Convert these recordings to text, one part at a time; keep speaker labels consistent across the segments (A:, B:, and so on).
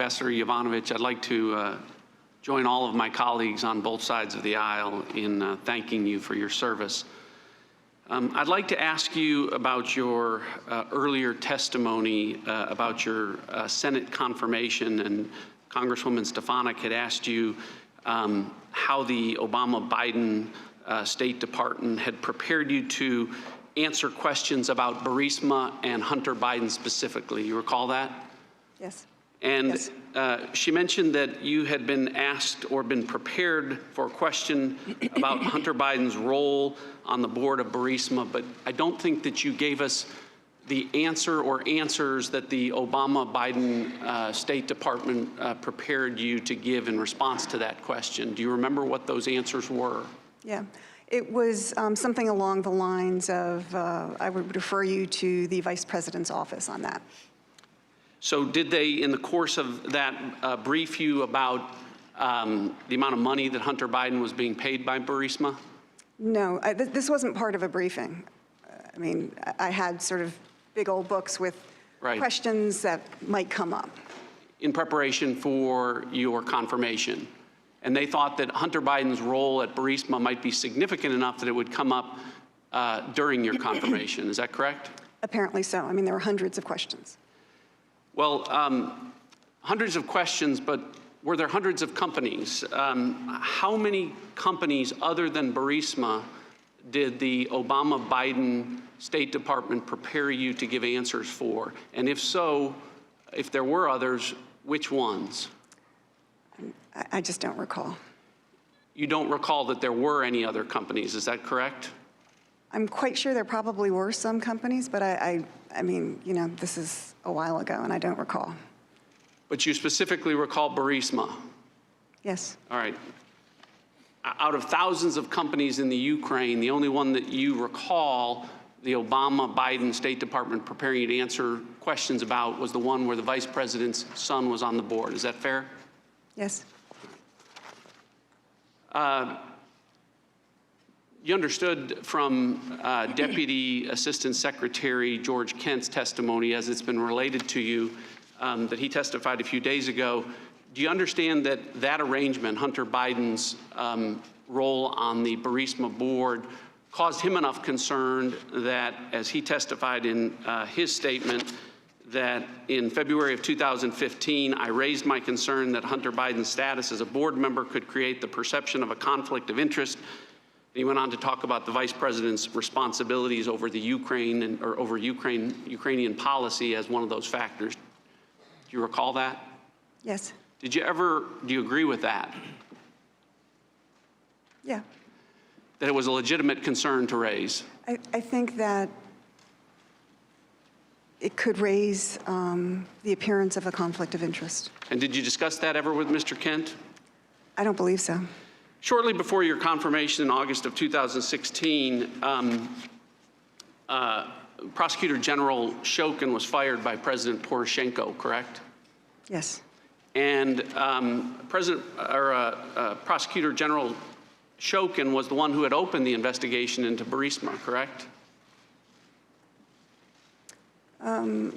A: Ambassador Yovanovitch. I'd like to join all of my colleagues on both sides of the aisle in thanking you for your service. I'd like to ask you about your earlier testimony about your Senate confirmation, and Congresswoman Stefanik had asked you how the Obama-Biden State Department had prepared you to answer questions about Burisma and Hunter Biden specifically. You recall that?
B: Yes.
A: And
B: yes.
A: She mentioned that you had been asked or been prepared for a question about Hunter Biden's role on the board of Burisma, but I don't think that you gave us the answer or answers that the Obama-Biden State Department prepared you to give in response to that question. Do you remember what those answers were?
B: Yeah. It was something along the lines of, I would refer you to the Vice President's office on that.
A: So did they, in the course of that, brief you about the amount of money that Hunter Biden was being paid by Burisma?
B: No, this wasn't part of a briefing. I mean, I had sort of big old books with questions that might come up.
A: In preparation for your confirmation. And they thought that Hunter Biden's role at Burisma might be significant enough that it would come up during your confirmation. Is that correct?
B: Apparently so. I mean, there were hundreds of questions.
A: Well, hundreds of questions, but were there hundreds of companies? How many companies other than Burisma did the Obama-Biden State Department prepare you to give answers for? And if so, if there were others, which ones?
B: I just don't recall.
A: You don't recall that there were any other companies, is that correct?
B: I'm quite sure there probably were some companies, but I mean, you know, this is a while ago and I don't recall.
A: But you specifically recall Burisma?
B: Yes.
A: All right. Out of thousands of companies in the Ukraine, the only one that you recall the Obama-Biden State Department preparing you to answer questions about was the one where the Vice President's son was on the board. Is that fair?
B: Yes.
A: You understood from Deputy Assistant Secretary George Kent's testimony, as it's been related to you, that he testified a few days ago. Do you understand that that arrangement, Hunter Biden's role on the Burisma board, caused him enough concern that, as he testified in his statement, that in February of 2015, I raised my concern that Hunter Biden's status as a board member could create the perception of a conflict of interest. He went on to talk about the Vice President's responsibilities over the Ukrainian policy as one of those factors. Do you recall that?
B: Yes.
A: Do you agree with that?
B: Yeah.
A: That it was a legitimate concern to raise?
B: I think that it could raise the appearance of a conflict of interest.
A: And did you discuss that ever with Mr. Kent?
B: I don't believe so.
A: Shortly before your confirmation in August of 2016, Prosecutor General Shokin was fired by President Poroshenko, correct?
B: Yes.
A: And Prosecutor General Shokin was the one who had opened the investigation into Burisma, correct?
B: I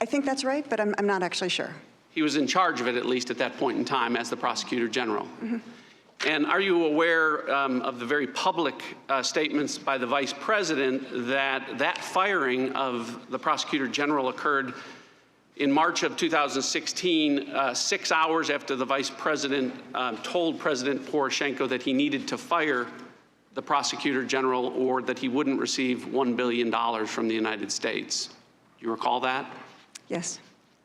B: think that's right, but I'm not actually sure.
A: He was in charge of it, at least at that point in time, as the Prosecutor General.
B: Mm-hmm.
A: And are you aware of the very public statements by the Vice President that firing of the Prosecutor General occurred in March of 2016, 6 hours after the Vice President told President Poroshenko that he needed to fire the Prosecutor General or that he wouldn't receive $1 billion from the United States? Do you recall that?
B: Yes.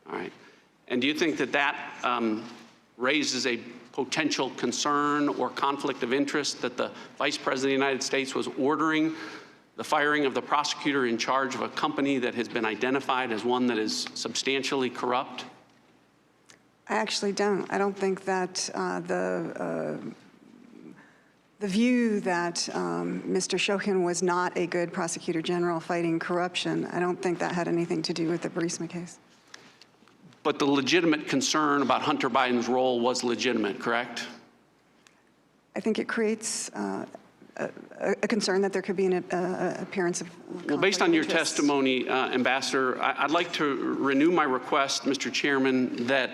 A: All right. And do you think that that raises a potential concern or conflict of interest that the Vice President of the United States was ordering the firing of the prosecutor in charge of a company that has been identified as one that is substantially corrupt?
B: I actually don't. I don't think that the view that Mr. Shokin was not a good prosecutor general fighting corruption, I don't think that had anything to do with the Burisma case.
A: But the legitimate concern about Hunter Biden's role was legitimate, correct?
B: I think it creates a concern that there could be an appearance of
A: Well, based on your
B: conflict of interest.
A: testimony, Ambassador, I'd like to renew my request, Mr. Chairman, that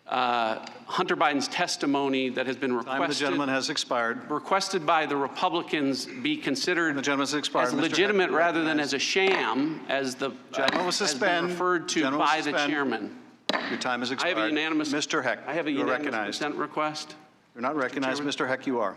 A: Hunter Biden's testimony that has been
C: Time of the gentleman has expired.
A: requested by the Republicans be considered
C: The gentleman has expired.
A: as
C: Mr.
A: legitimate
C: Heck,
A: rather than as a sham, as the
C: Gentleman will
A: has been
C: suspend.
A: referred to
C: Gentleman will
A: by the
C: suspend.
A: chairman.
C: Your time has
A: I
C: expired.
A: have a unanimous.
C: Mr. Heck,
A: I have a
C: you are
A: unanimous
C: recognized.
A: consent request.
C: You're not recognized, Mr. Heck, you are.